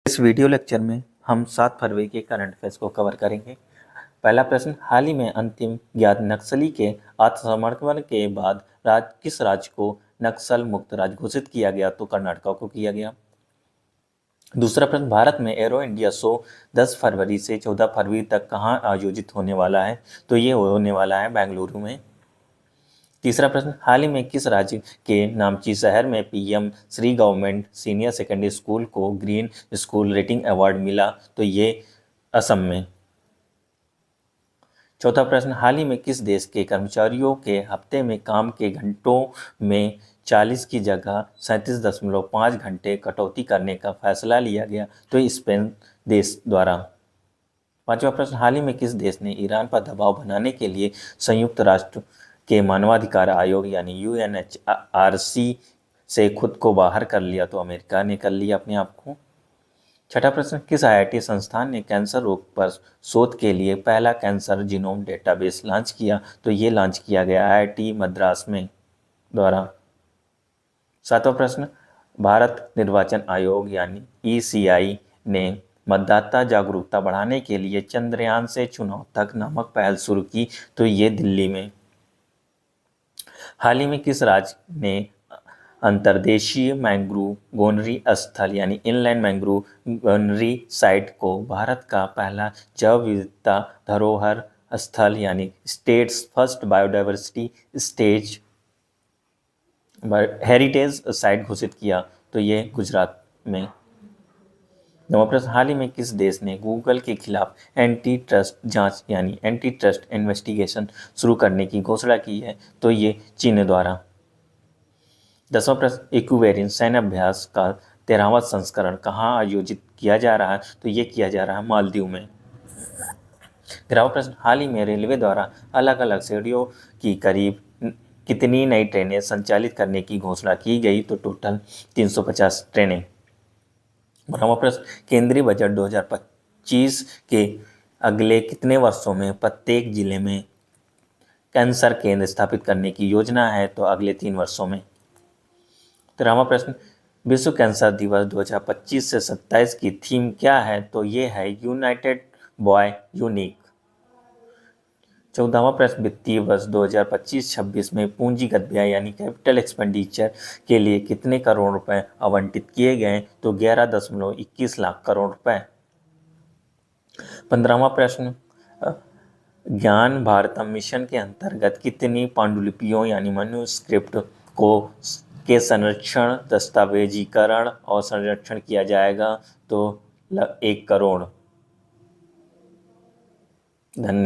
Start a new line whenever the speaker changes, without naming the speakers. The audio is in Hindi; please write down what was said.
इस वीडियो लेक्चर में हम 7 फरवरी के करंट अफेयर्स को कवर करेंगे। पहला प्रश्न, हाल ही में अंतिम ज्ञात नक्सली के आत्मसमर्पण के बाद किस राज्य को नक्सल मुक्त राज्य घोषित किया गया? तो कर्नाटक को किया गया। दूसरा प्रश्न, भारत में एरो इंडिया शो 10 फरवरी से 14 फरवरी तक कहाँ आयोजित होने वाला है? तो ये होने वाला है बेंगलुरु में। तीसरा प्रश्न, हाल ही में किस राज्य के नामची शहर में PM Shri government senior secondary school को ग्रीन स्कूल रेटिंग अवार्ड मिला? तो ये असम में। चौथा प्रश्न, हाल ही में किस देश के कर्मचारियों के हफ्ते में काम के घंटों में 40 की जगह 37.5 घंटे कटौती करने का फैसला लिया गया? तो स्पेन देश द्वारा। पांचवा प्रश्न, हाल ही में किस देश ने ईरान पर दबाव बनाने के लिए संयुक्त राष्ट्र के मानवाधिकार आयोग यानी UNHRC से खुद को बाहर कर लिया? तो अमेरिका ने कर लिया अपने आप को। छठा प्रश्न, किस IIT संस्थान ने कैंसर रोग पर शोध के लिए पहला कैंसर जीनोम डेटाबेस लॉन्च किया? तो ये लॉन्च किया गया IIT मद्रास में द्वारा। सातवां प्रश्न, भारत निर्वाचन आयोग यानी ECI ने मतदाता जागरूकता बढ़ाने के लिए चंद्रयान से चुनाव तक नामक पहल शुरू की? तो ये दिल्ली में। हाल ही में किस राज्य ने अंतर्देशीय मैंग्रोव गोनरी स्थल यानी इनलैंड मैंग्रोव गोनरी साइट को भारत का पहला जैव विविधता धरोहर स्थल यानी states first biodiversity stage heritage site घोषित किया? तो ये गुजरात में। नवा प्रश्न, हाल ही में किस देश ने गूगल के खिलाफ एंटी ट्रस्ट जांच यानी एंटी ट्रस्ट इन्वेस्टिगेशन शुरू करने की घोषणा की है? तो ये चीन द्वारा। 10वां प्रश्न, इक्विवेरियन सैन्य अभ्यास का 13वां संस्करण कहाँ आयोजित किया जा रहा है? तो ये किया जा रहा है मालदीव में। 13वां प्रश्न, हाल ही में रेलवे द्वारा अलग अलग श्रेणियों की करीब कितनी नई ट्रेनें संचालित करने की घोषणा की गई? तो टोटल 350 ट्रेनें। 12वां प्रश्न, केंद्रीय बजट 2025 के अगले कितने वर्षों में प्रत्येक जिले में कैंसर केंद्र स्थापित करने की योजना है? तो अगले 3 वर्षों में। 13वां प्रश्न, विश्व कैंसर दिवस 2025 से 27 की थीम क्या है? तो ये है यूनाइटेड बॉय यूनिक। 14वां प्रश्न, वित्तीय वर्ष 2025-26 में पूंजीगत व्यय यानी कैपिटल एक्सपेंडिचर के लिए कितने करोड़ रुपए आवंटित किए गए? तो 11.21 लाख करोड़ रुपए। 15वां प्रश्न, ज्ञान भारतम मिशन के अंतर्गत कितनी पांडुलिपियों यानी मनुस्क्रिप्ट के संरक्षण दस्तावेजीकरण और संरक्षण किया जाएगा? तो 1 करोड़। धन्यवाद।